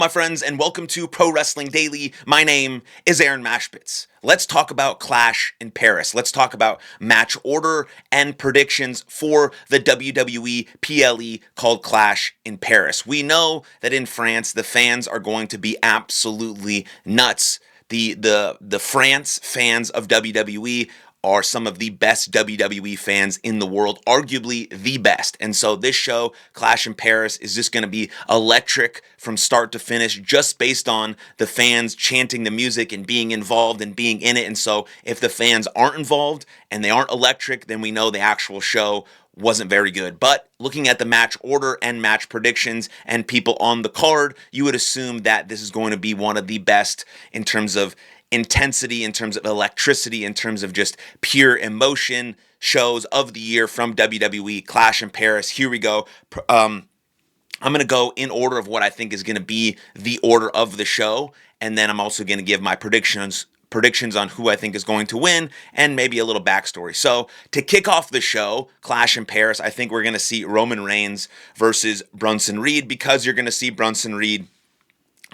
My friends, and welcome to Pro Wrestling Daily. My name is Aaron Machbitz. Let's talk about Clash in Paris. Let's talk about match order and predictions for the WWE PLE called Clash in Paris. We know that in France, the fans are going to be absolutely nuts. The France fans of WWE are some of the best WWE fans in the world, arguably the best. And so this show, Clash in Paris, is just going to be electric from start to finish, just based on the fans chanting the music and being involved and being in it. And so if the fans aren't involved and they aren't electric, then we know the actual show wasn't very good. But looking at the match order and match predictions and people on the card, you would assume that this is going to be one of the best in terms of intensity, in terms of electricity, in terms of just pure emotion shows of the year from WWE. Clash in Paris. Here we go. I'm going to go in order of what I think is going to be the order of the show, and then I'm also going to give my predictions on who I think is going to win, and maybe a little backstory. So to kick off the show, Clash in Paris, I think we're going to see Roman Reigns versus Bronson Reed, because you're going to see Bronson Reed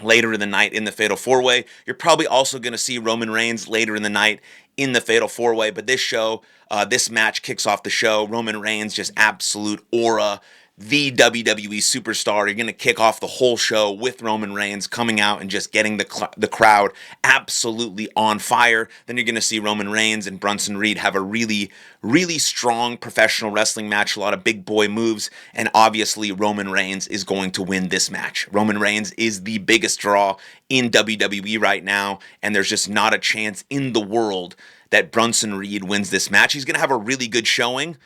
later in the night in the Fatal 4-Way. You're probably also going to see Roman Reigns later in the night in the Fatal 4-Way, but this match kicks off the show. Roman Reigns, just absolute aura, the WWE superstar. You're going to kick off the whole show with Roman Reigns coming out and just getting the crowd absolutely on fire. Then you're going to see Roman Reigns and Bronson Reed have a really, really strong professional wrestling match, a lot of big boy moves, and obviously Roman Reigns is going to win this match. Roman Reigns is the biggest draw in WWE right now, and there's just not a chance in the world that Bronson Reed wins this match. He's going to have a really good showing,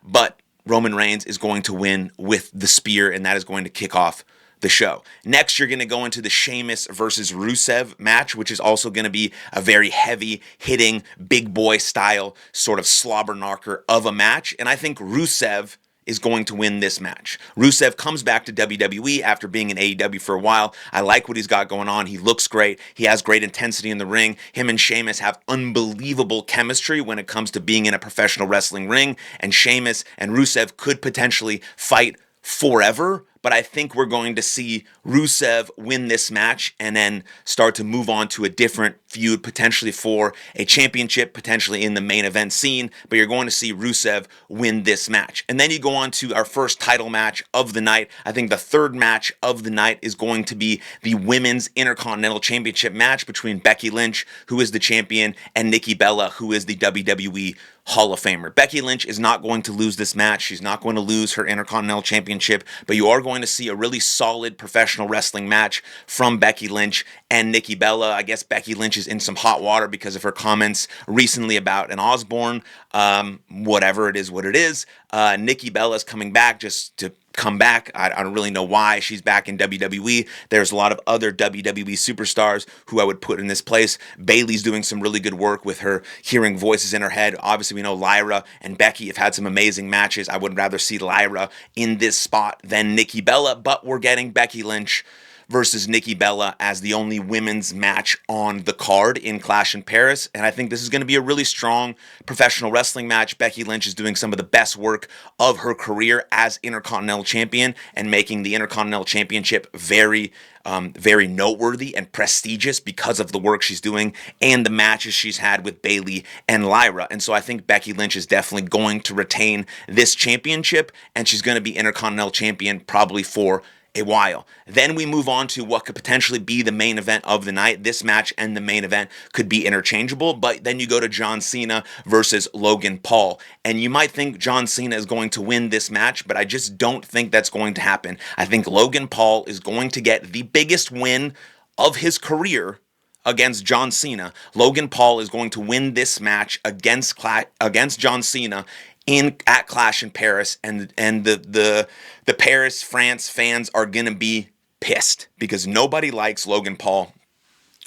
but Roman Reigns is going to win with the spear, and that is going to kick off the show. Next, you're going to go into the Sheamus versus Rusev match, which is also going to be a very heavy-hitting, big boy style sort of slobber knocker of a match, and I think Rusev is going to win this match. Rusev comes back to WWE after being in AEW for a while. I like what he's got going on. He looks great. He has great intensity in the ring. Him and Sheamus have unbelievable chemistry when it comes to being in a professional wrestling ring, and Sheamus and Rusev could potentially fight forever, but I think we're going to see Rusev win this match and then start to move on to a different feud, potentially for a championship, potentially in the main event scene, but you're going to see Rusev win this match. And then you go on to our first title match of the night. I think the third match of the night is going to be the Women's Intercontinental Championship match between Becky Lynch, who is the champion, and Nikki Bella, who is the WWE Hall of Famer. Becky Lynch is not going to lose this match. She's not going to lose her Intercontinental Championship, but you are going to see a really solid professional wrestling match from Becky Lynch and Nikki Bella. I guess Becky Lynch is in some hot water because of her comments recently about an Osborne. Whatever it is, what it is. Nikki Bella is coming back just to come back. I don't really know why she's back in WWE. There's a lot of other WWE superstars who I would put in this place. Bayley's doing some really good work with her hearing voices in her head. Obviously, we know Lyra and Becky have had some amazing matches. I would rather see Lyra in this spot than Nikki Bella, but we're getting Becky Lynch versus Nikki Bella as the only women's match on the card in Clash in Paris. And I think this is going to be a really strong professional wrestling match. Becky Lynch is doing some of the best work of her career as Intercontinental Champion and making the Intercontinental Championship very noteworthy and prestigious because of the work she's doing and the matches she's had with Bayley and Lyra. And so I think Becky Lynch is definitely going to retain this championship, and she's going to be Intercontinental Champion probably for a while. Then we move on to what could potentially be the main event of the night. This match and the main event could be interchangeable, but then you go to John Cena versus Logan Paul. And you might think John Cena is going to win this match, but I just don't think that's going to happen. I think Logan Paul is going to get the biggest win of his career against John Cena. Logan Paul is going to win this match against John Cena at Clash in Paris, and the Paris, France fans are going to be pissed because nobody likes Logan Paul.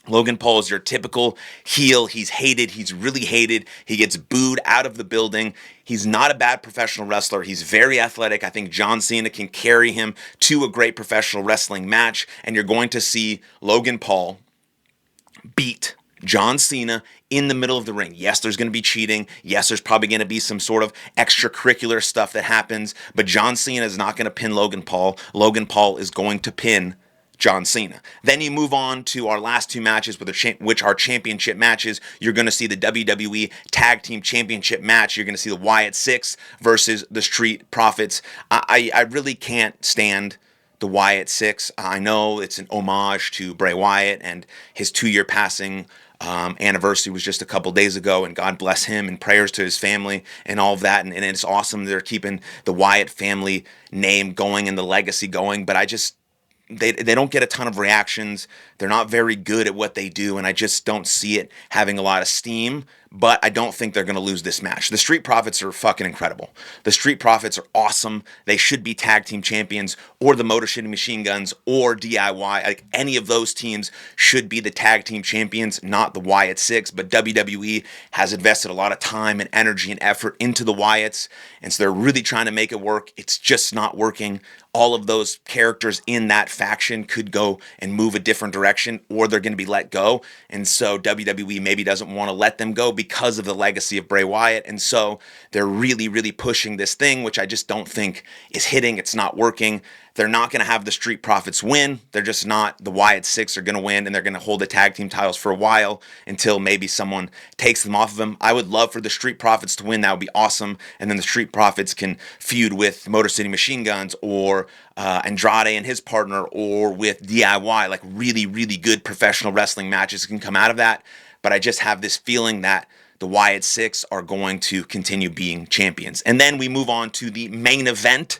Logan Paul is your typical heel. He's hated. He's really hated. He gets booed out of the building. He's not a bad professional wrestler. He's very athletic. I think John Cena can carry him to a great professional wrestling match, and you're going to see Logan Paul beat John Cena in the middle of the ring. Yes, there's going to be cheating. Yes, there's probably going to be some sort of extracurricular stuff that happens, but John Cena is not going to pin Logan Paul. Logan Paul is going to pin John Cena. Then you move on to our last two matches, which are championship matches. You're going to see the WWE Tag Team Championship match. You're going to see the Wyatt Six versus the Street Profits. I really can't stand the Wyatt Six. I know it's an homage to Bray Wyatt, and his 2-year passing anniversary was just a couple days ago, and God bless him, and prayers to his family and all of that. And it's awesome they're keeping the Wyatt family name going and the legacy going, but they don't get a ton of reactions. They're not very good at what they do, and I just don't see it having a lot of steam. But I don't think they're going to lose this match. The Street Profits are fucking incredible. The Street Profits are awesome. They should be tag team champions, or the Motor City Machine Guns, or DIY. Like, any of those teams should be the tag team champions, not the Wyatt Six. But WWE has invested a lot of time and energy and effort into the Wyatts, and so they're really trying to make it work. It's just not working. All of those characters in that faction could go and move a different direction, or they're going to be let go. And so WWE maybe doesn't want to let them go because of the legacy of Bray Wyatt. And so they're really, really pushing this thing, which I just don't think is hitting. It's not working. They're not going to have the Street Profits win. They're just not. The Wyatt Six are going to win, and they're going to hold the tag team titles for a while until maybe someone takes them off of them. I would love for the Street Profits to win. That would be awesome. And then the Street Profits can feud with Motor City Machine Guns, or Andrade and his partner, or with DIY. Like, really, really good professional wrestling matches can come out of that. But I just have this feeling that the Wyatt Six are going to continue being champions. And then we move on to the main event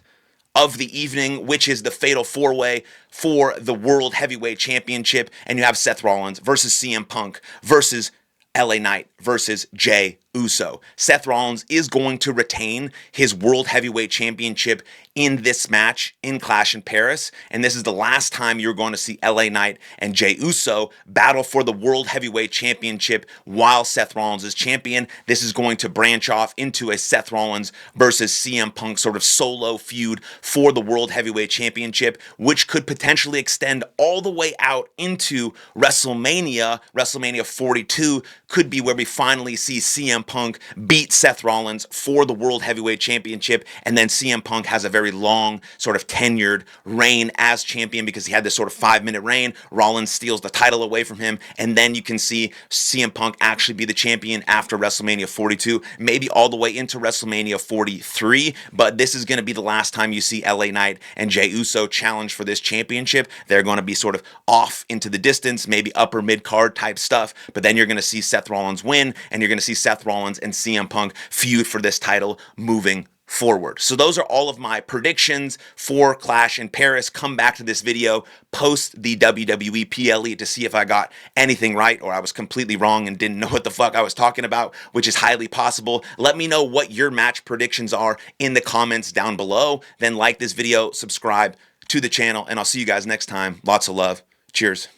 of the evening, which is the Fatal 4-Way for the World Heavyweight Championship. And you have Seth Rollins versus CM Punk versus LA Knight versus Jey Uso. Seth Rollins is going to retain his World Heavyweight Championship in this match in Clash in Paris, and this is the last time you're going to see LA Knight and Jey Uso battle for the World Heavyweight Championship while Seth Rollins is champion. This is going to branch off into a Seth Rollins versus CM Punk sort of solo feud for the World Heavyweight Championship, which could potentially extend all the way out into WrestleMania. WrestleMania 42 could be where we finally see CM Punk beat Seth Rollins for the World Heavyweight Championship, and then CM Punk has a very long sort of tenured reign as champion because he had this sort of 5-minute reign. Rollins steals the title away from him, and then you can see CM Punk actually be the champion after WrestleMania 42, maybe all the way into WrestleMania 43, but this is going to be the last time you see LA Knight and Jey Uso challenge for this championship. They're going to be sort of off into the distance, maybe upper mid-card type stuff, but then you're going to see Seth Rollins win, and you're going to see Seth Rollins and CM Punk feud for this title moving forward. So those are all of my predictions for Clash in Paris. Come back to this video post the WWE PLE to see if I got anything right or I was completely wrong and didn't know what the fuck I was talking about, which is highly possible. Let me know what your match predictions are in the comments down below. Then like this video, subscribe to the channel, and I'll see you guys next time. Lots of love. Cheers.